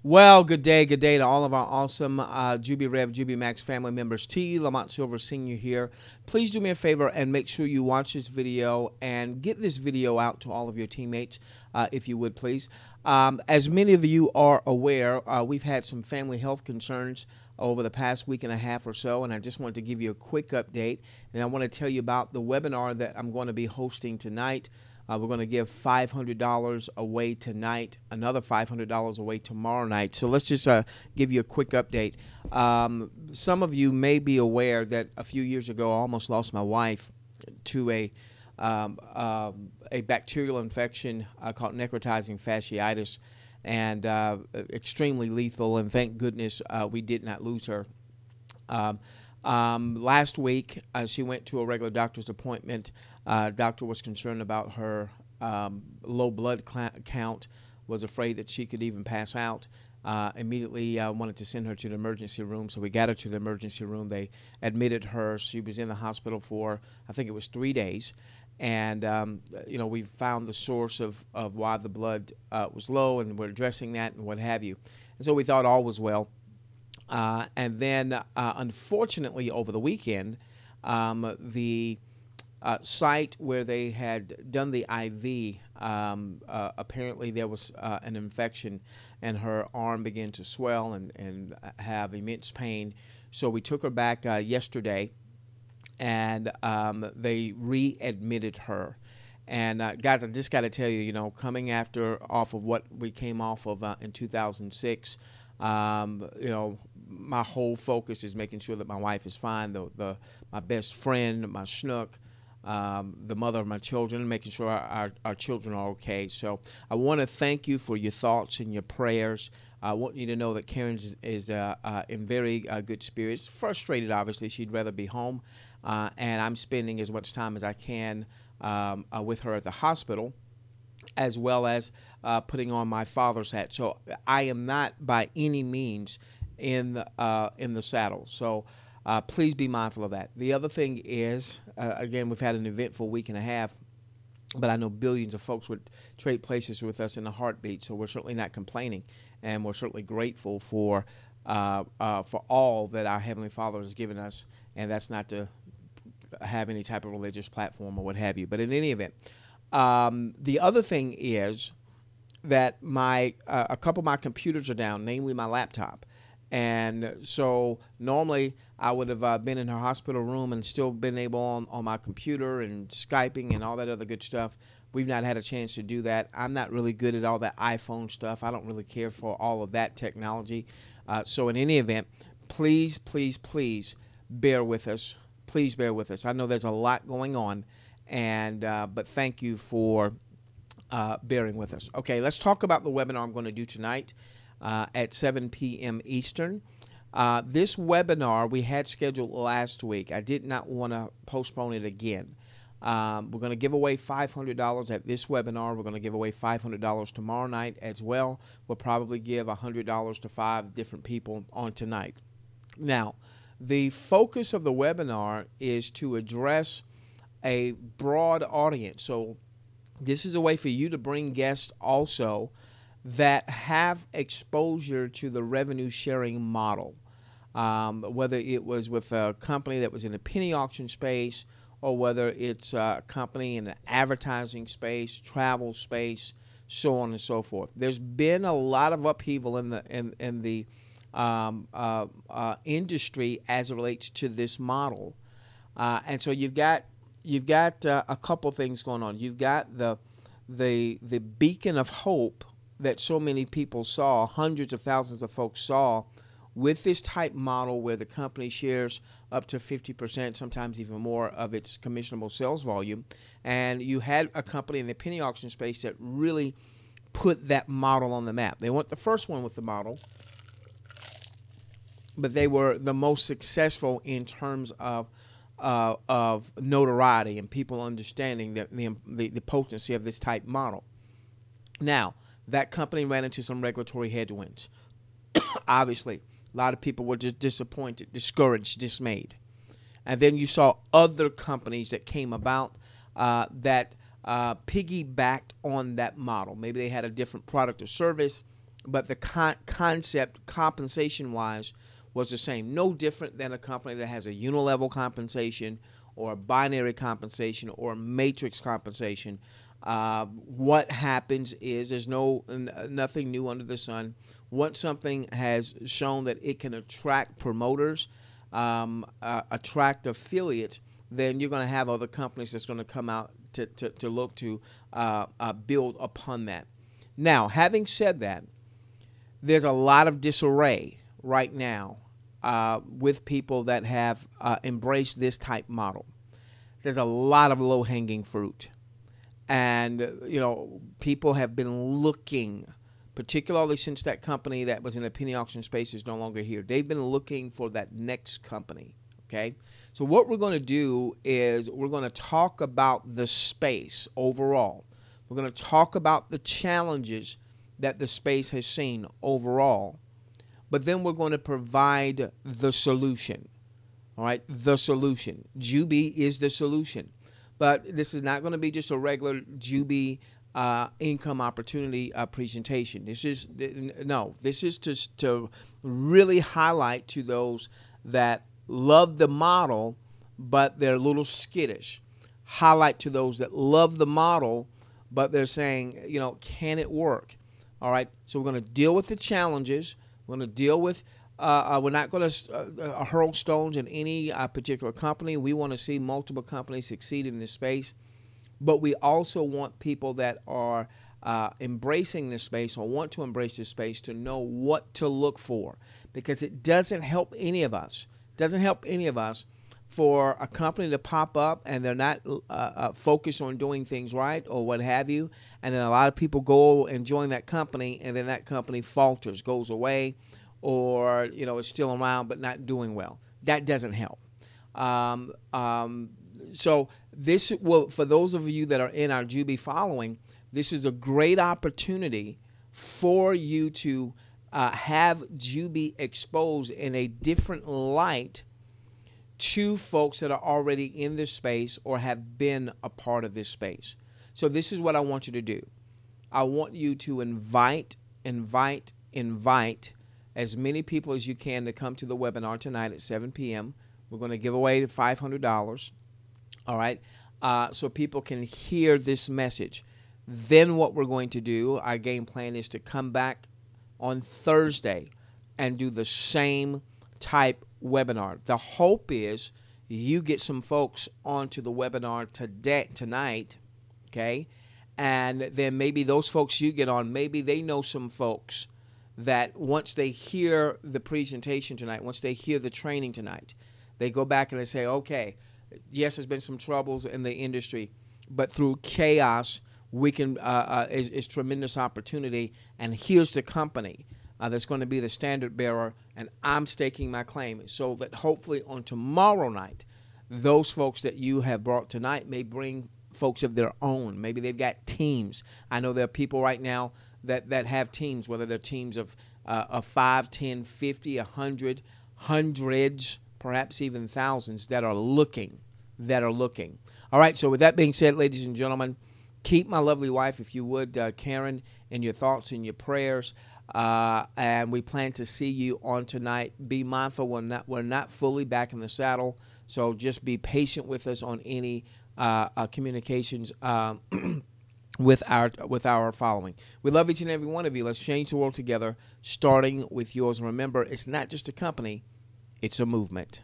Well, good day to all of our awesome JubiRev, JubiMax family members. T. Lamont Silver Sr. here. Please do me a favor and make sure you watch this video and get this video out to all of your teammates, if you would, please. As many of you are aware, we've had some family health concerns over the past week and a half or so, and I just wanted to give you a quick update. And I want to tell you about the webinar that I'm going to be hosting tonight. We're going to give $500 away tonight, another $500 away tomorrow night. So let's just give you a quick update. Some of you may be aware that a few years ago I almost lost my wife to a bacterial infection called necrotizing fasciitis, and extremely lethal, and thank goodness we did not lose her. Last week, she went to a regular doctor's appointment. Doctor was concerned about her low blood count, was afraid that she could even pass out. Immediately wanted to send her to the emergency room, so we got her to the emergency room. They admitted her. She was in the hospital for, I think it was 3 days. And, we found the source of why the blood was low, and we're addressing that and what have you. And so we thought all was well. And then, unfortunately, over the weekend, the site where they had done the IV, apparently there was an infection, and her arm began to swell and have immense pain. So we took her back yesterday, and they readmitted her. And guys, I just got to tell you, coming off of what we came off of in 2006, my whole focus is making sure that my wife is fine, my best friend, my schnook, the mother of my children, making sure our children are okay. So I want to thank you for your thoughts and your prayers. I want you to know that Karen is in very good spirits. Frustrated, obviously. She'd rather be home. And I'm spending as much time as I can with her at the hospital, as well as putting on my father's hat. So I am not by any means in the saddle. So please be mindful of that. The other thing is, again, we've had an eventful week and a half, but I know billions of folks would trade places with us in a heartbeat. So we're certainly not complaining, and we're certainly grateful for all that our Heavenly Father has given us. And that's not to have any type of religious platform or what have you. But in any event, the other thing is that a couple of my computers are down, namely my laptop. And so normally I would have been in her hospital room and still been able on my computer and Skyping and all that other good stuff. We've not had a chance to do that. I'm not really good at all that iPhone stuff. I don't really care for all of that technology. So in any event, please, please, please bear with us. Please bear with us. I know there's a lot going on, and but thank you for bearing with us. Okay, let's talk about the webinar I'm going to do tonight at 7 p.m. Eastern. This webinar we had scheduled last week. I did not want to postpone it again. We're going to give away $500 at this webinar. We're going to give away $500 tomorrow night as well. We'll probably give $100 to 5 different people on tonight. Now, the focus of the webinar is to address a broad audience. So this is a way for you to bring guests also that have exposure to the revenue sharing model, whether it was with a company that was in the penny auction space, or whether it's a company in the advertising space, travel space, so on and so forth. There's been a lot of upheaval in the industry as it relates to this model, and so you've got a couple things going on. You've got the beacon of hope that so many people saw, hundreds of thousands of folks saw, with this type model where the company shares up to 50%, sometimes even more, of its commissionable sales volume. And you had a company in the penny auction space that really put that model on the map. They weren't the first one with the model, but they were the most successful in terms of notoriety and people understanding the potency of this type model. Now, that company ran into some regulatory headwinds. Obviously, a lot of people were just disappointed, discouraged, dismayed. And then you saw other companies that came about that piggybacked on that model. Maybe they had a different product or service. but the concept, compensation-wise, was the same. No different than a company that has a unilevel compensation or a binary compensation or a matrix compensation. What happens is there's nothing new under the sun. Once something has shown that it can attract promoters, attract affiliates, then you're going to have other companies that's going to come out to look to build upon that. Now, having said that, there's a lot of disarray right now with people that have embraced this type model. There's a lot of low-hanging fruit. And, people have been looking, particularly since that company that was in the penny auction space is no longer here. They've been looking for that next company, okay? So what we're going to do is we're going to talk about the space overall. We're going to talk about the challenges that the space has seen overall. But then we're going to provide the solution, all right? The solution. Jubi is the solution. But this is not going to be just a regular Jubi income opportunity presentation. This is to really highlight to those that love the model, but they're a little skittish. Highlight to those that love the model, but they're saying, can it work? All right. So we're going to deal with the challenges. We're going to deal with. We're not going to hurl stones at any particular company. We want to see multiple companies succeed in this space. But we also want people that are embracing this space or want to embrace this space to know what to look for, because it doesn't help any of us. For a company to pop up and they're not focused on doing things right or what have you, and then a lot of people go and join that company, and then that company falters, goes away, or is still around but not doing well. That doesn't help. So this will, for those of you that are in our Jubi following, this is a great opportunity for you to have Jubi exposed in a different light to folks that are already in this space or have been a part of this space. So this is what I want you to do. I want you to invite as many people as you can to come to the webinar tonight at 7 p.m. We're going to give away $500, all right, so people can hear this message. Then what we're going to do, our game plan is to come back on Thursday and do the same type webinar. The hope is you get some folks onto the webinar tonight, okay, and then maybe those folks you get on, maybe they know some folks that once they hear the presentation tonight, once they hear the training tonight, they go back and they say, okay, yes, there's been some troubles in the industry, but through chaos, we can is tremendous opportunity, and here's the company that's going to be the standard bearer, and I'm staking my claim, so that hopefully on tomorrow night, those folks that you have brought tonight may bring folks of their own. Maybe they've got teams. I know there are people right now that have teams, whether they're teams of 5, 10, 50, 100, hundreds, perhaps even thousands, that are looking. All right, so with that being said, ladies and gentlemen, keep my lovely wife, if you would, Karen, in your thoughts and your prayers. And we plan to see you on tonight. Be mindful, we're not fully back in the saddle, so just be patient with us on any communications with our following. We love each and every one of you. Let's change the world together, starting with yours. And remember, it's not just a company, it's a movement.